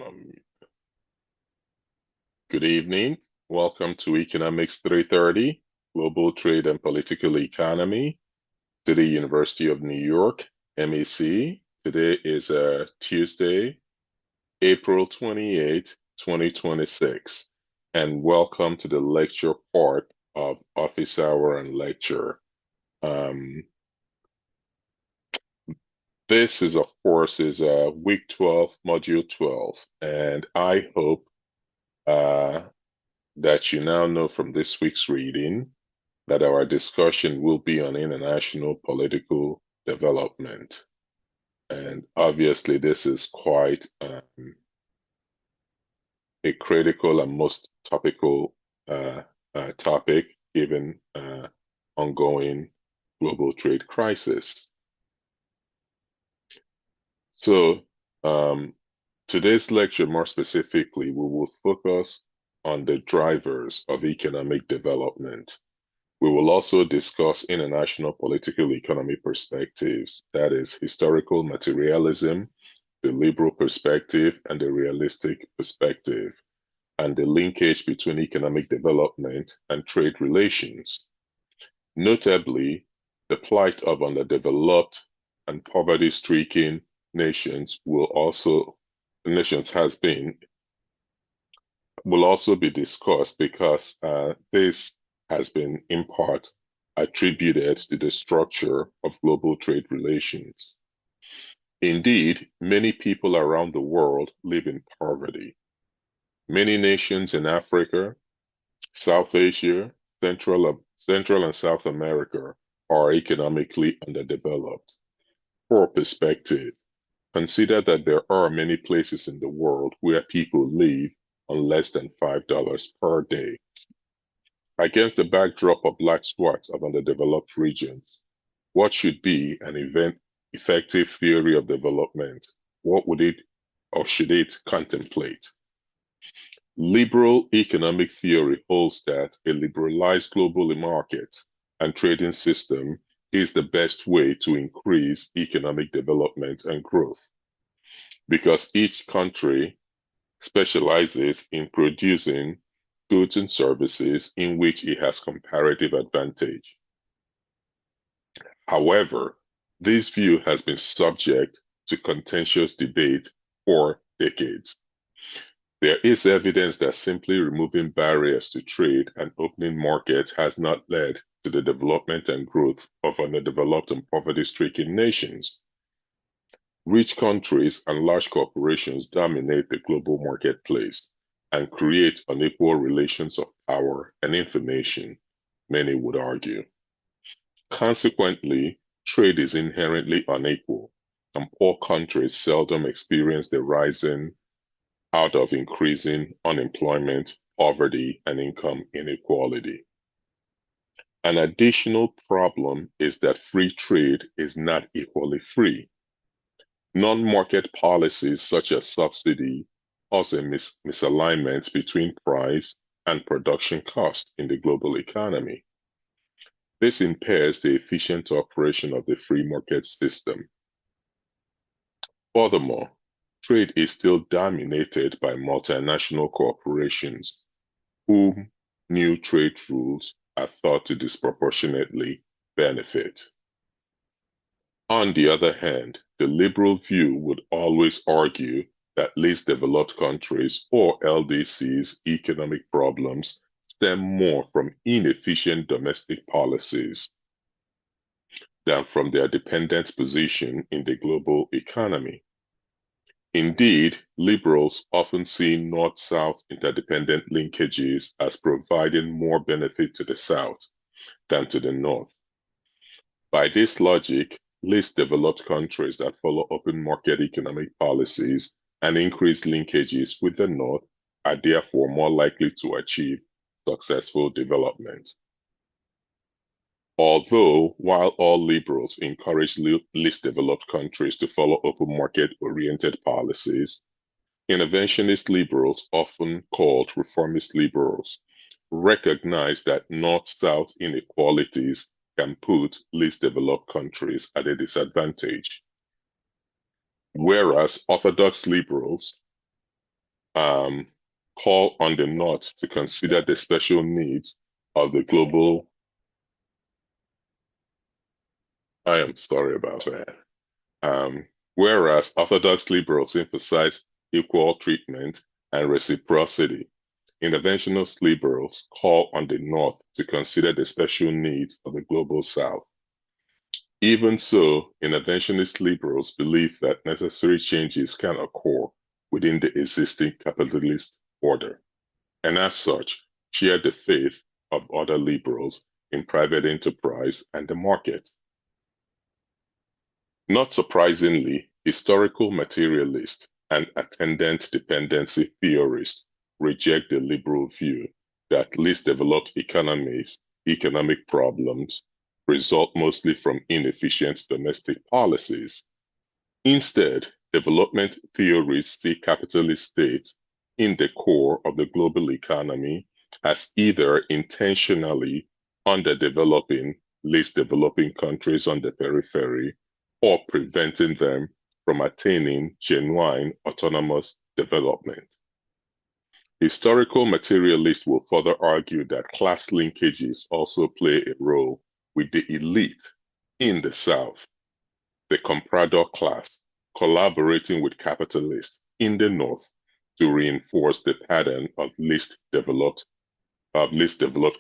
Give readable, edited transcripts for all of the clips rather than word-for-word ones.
Um, Good evening. Welcome to Economics 330, Global Trade and Political Economy, to the University of New York, MEC. Today is Tuesday, April 28, 2026, and welcome to the lecture part of Office Hour and Lecture. Um, this is, of course, is week 12, module 12, and I hope uh, that you now know from this week's reading that our discussion will be on international political development. And obviously, this is quite a critical and most topical topic given ongoing global trade crisis. So, today's lecture, more specifically, we will focus on the drivers of economic development. We will also discuss international political economy perspectives, that is, historical materialism, the liberal perspective, and the realistic perspective, and the linkage between economic development and trade relations. Notably, the plight of underdeveloped and poverty-stricken nations will also be discussed because this has been in part attributed to the structure of global trade relations. Indeed, many people around the world live in poverty. Many nations in Africa, South Asia, Central and South America are economically underdeveloped. For perspective, consider that there are many places in the world where people live on less than $5 per day. Against the backdrop of large swaths of underdeveloped regions, what should be an effective theory of development? What would it or should it contemplate? Liberal economic theory holds that a liberalized global market and trading system is the best way to increase economic development and growth because each country specializes in producing goods and services in which it has comparative advantage. However, this view has been subject to contentious debate for decades. There is evidence that simply removing barriers to trade and opening markets has not led to the development and growth of underdeveloped and poverty-stricken nations. Rich countries and large corporations dominate the global marketplace and create unequal relations of power and information, many would argue. Consequently, trade is inherently unequal, and poor countries seldom experience the rising out of increasing unemployment, poverty, and income inequality. An additional problem is that free trade is not equally free. Non-market policies such as subsidy cause a misalignment between price and production cost in the global economy. This impairs the efficient operation of the free market system. Furthermore, trade is still dominated by multinational corporations, whom new trade rules are thought to disproportionately benefit. On the other hand, the liberal view would always argue that least developed countries or LDC's economic problems stem more from inefficient domestic policies than from their dependent position in the global economy. Indeed, liberals often see North-South interdependent linkages as providing more benefit to the South than to the North. By this logic, least developed countries that follow open market economic policies and increase linkages with the North are therefore more likely to achieve successful development. Although, while all liberals encourage least developed countries to follow open market-oriented policies, interventionist liberals, often called reformist liberals, recognize that North-South inequalities can put least developed countries at a disadvantage. Whereas orthodox liberals um, call on the North to consider the special needs of the global. I am sorry about that. Whereas Orthodox liberals emphasize equal treatment and reciprocity, interventionist liberals call on the North to consider the special needs of the global South. Even so, interventionist liberals believe that necessary changes can occur within the existing capitalist order, and as such, share the faith of other liberals in private enterprise and the market. Not surprisingly, historical materialists and attendant dependency theorists reject the liberal view that least developed economies, economic problems result mostly from inefficient domestic policies. Instead, development theories see capitalist states in the core of the global economy as either intentionally underdeveloping least developing countries on the periphery or preventing them from attaining genuine autonomous development. Historical materialists will further argue that class linkages also play a role with the elite in the South, the comprador class, collaborating with capitalists in the North to reinforce the pattern least developed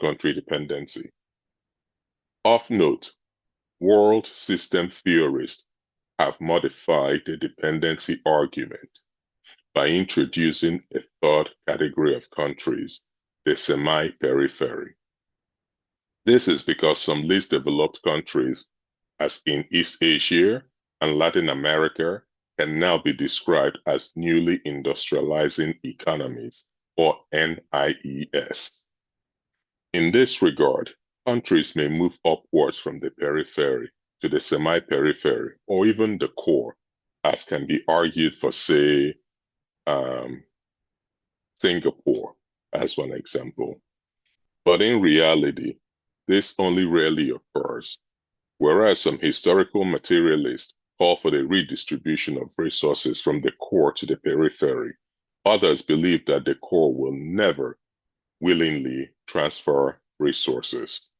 country dependency. Of note, world system theorists have modified the dependency argument by introducing a third category of countries, the semi-periphery. This is because some least developed countries, as in East Asia and Latin America, can now be described as newly industrializing economies, or NIES. In this regard, countries may move upwards from the periphery to the semi-periphery or even the core, as can be argued for, say, um, Singapore as one example. But in reality, this only rarely occurs, whereas some historical materialists call for the redistribution of resources from the core to the periphery. Others believe that the core will never willingly transfer resources.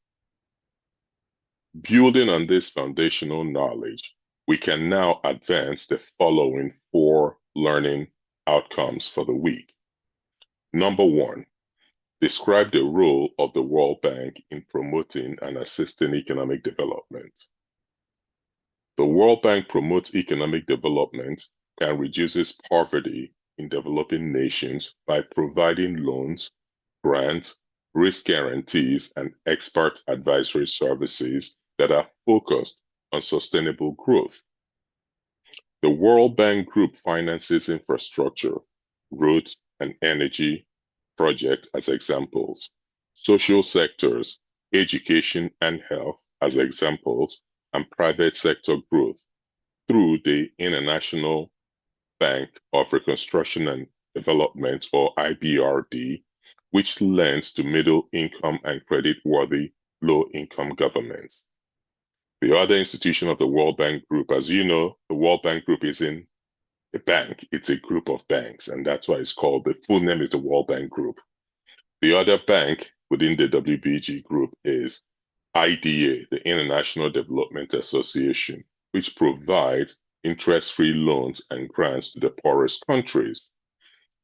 Building on this foundational knowledge, we can now advance the following 4 learning outcomes for the week. Number 1, describe the role of the World Bank in promoting and assisting economic development. The World Bank promotes economic development and reduces poverty in developing nations by providing loans, grants, risk guarantees, and expert advisory services that are focused on sustainable growth. The World Bank Group finances infrastructure, roads, and energy projects as examples, social sectors, education and health as examples, and private sector growth through the International Bank of Reconstruction and Development, or IBRD, which lends to middle income and credit-worthy low-income governments. The other institution of the World Bank Group, as you know, the World Bank Group is in a bank. It's a group of banks, and that's why it's called, the full name is the World Bank Group. The other bank within the WBG group is IDA, the International Development Association, which provides interest-free loans and grants to the poorest countries.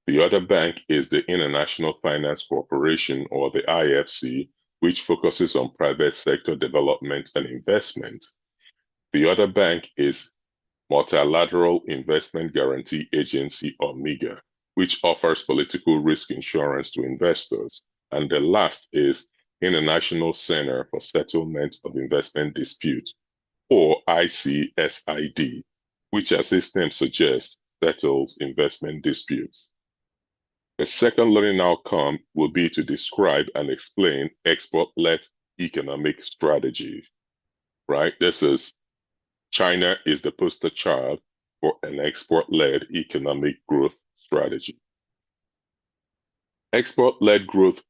The other bank is the International Finance Corporation, or the IFC, which focuses on private sector development and investment. The other bank is Multilateral Investment Guarantee Agency, or MIGA, which offers political risk insurance to investors. And the last is International Center for Settlement of Investment Disputes, or ICSID, which, as its name suggests, settles investment disputes. The second learning outcome will be to describe and explain export-led economic strategy, right? This is China is the poster child for an export-led economic growth strategy. Export-led growth,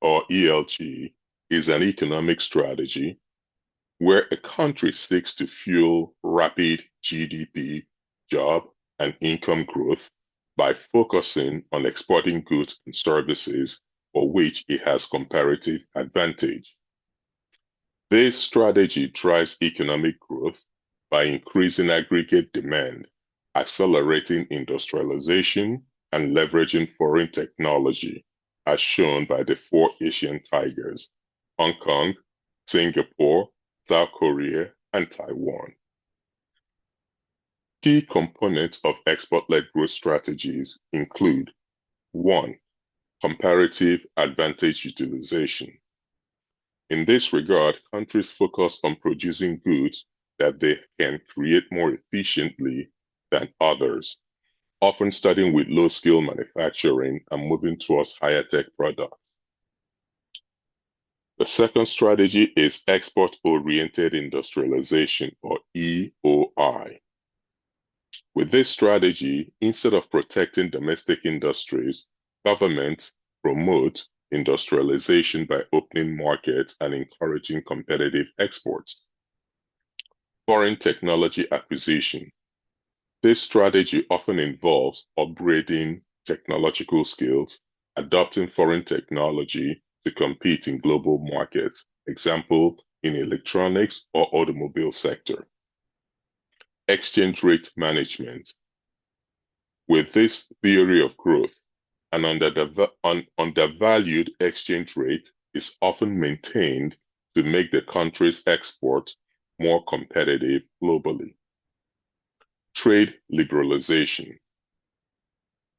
or ELG, is an economic strategy where a country seeks to fuel rapid GDP, job, and income growth by focusing on exporting goods and services for which it has comparative advantage. This strategy drives economic growth by increasing aggregate demand, accelerating industrialization, and leveraging foreign technology, as shown by the four Asian tigers: Hong Kong, Singapore, South Korea, and Taiwan. Key components of export-led growth strategies include: 1. Comparative advantage utilization. In this regard, countries focus on producing goods that they can create more efficiently than others, often starting with low-skill manufacturing and moving towards higher-tech products. The second strategy is export-oriented industrialization, or EOI. With this strategy, instead of protecting domestic industries, governments promote industrialization by opening markets and encouraging competitive exports. Foreign technology acquisition. This strategy often involves upgrading technological skills, adopting foreign technology to compete in global markets, example, in electronics or automobile sector. Exchange rate management. With this theory of growth, an undervalued exchange rate is often maintained to make the country's export more competitive globally. Trade liberalization.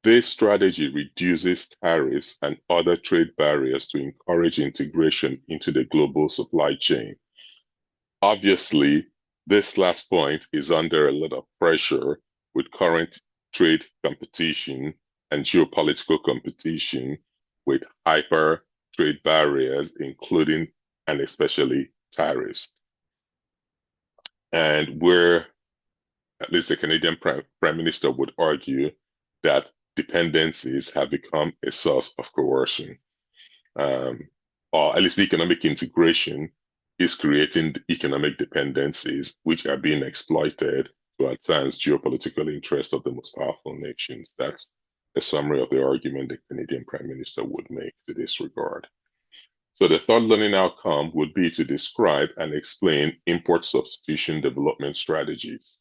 This strategy reduces tariffs and other trade barriers to encourage integration into the global supply chain. Obviously, this last point is under a lot of pressure with current trade competition and geopolitical competition with hyper trade barriers, including and especially tariffs. And where at least the Canadian Prime Minister would argue that dependencies have become a source of coercion, or at least economic integration is creating economic dependencies which are being exploited to advance geopolitical interests of the most powerful nations. That's a summary of the argument the Canadian Prime Minister would make to this regard. So the third learning outcome would be to describe and explain import substitution development strategies.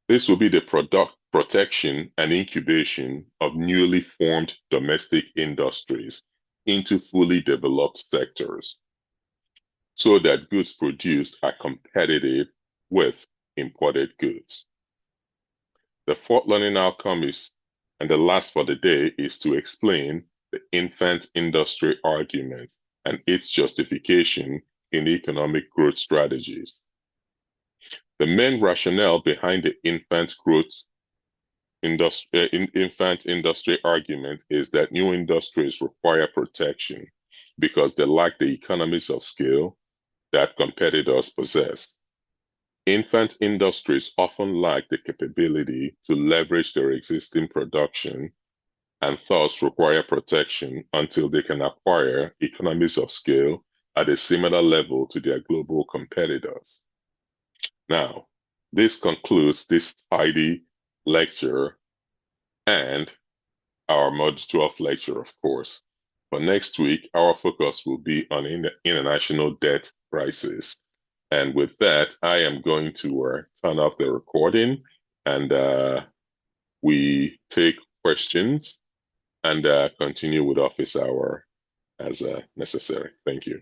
This will be the protection and incubation of newly formed domestic industries into fully developed sectors so that goods produced are competitive with imported goods. The fourth learning outcome is, and the last for the day, is to explain the infant industry argument and its justification in economic growth strategies. The main rationale behind the infant industry argument is that new industries require protection because they lack the economies of scale that competitors possess. Infant industries often lack the capability to leverage their existing production and thus require protection until they can acquire economies of scale at a similar level to their global competitors. Now, this concludes this tidy lecture and our Mod 12 lecture, of course. For next week, our focus will be on international debt crisis. And with that, I am going to turn off the recording and we take questions and continue with office hour as necessary. Thank you.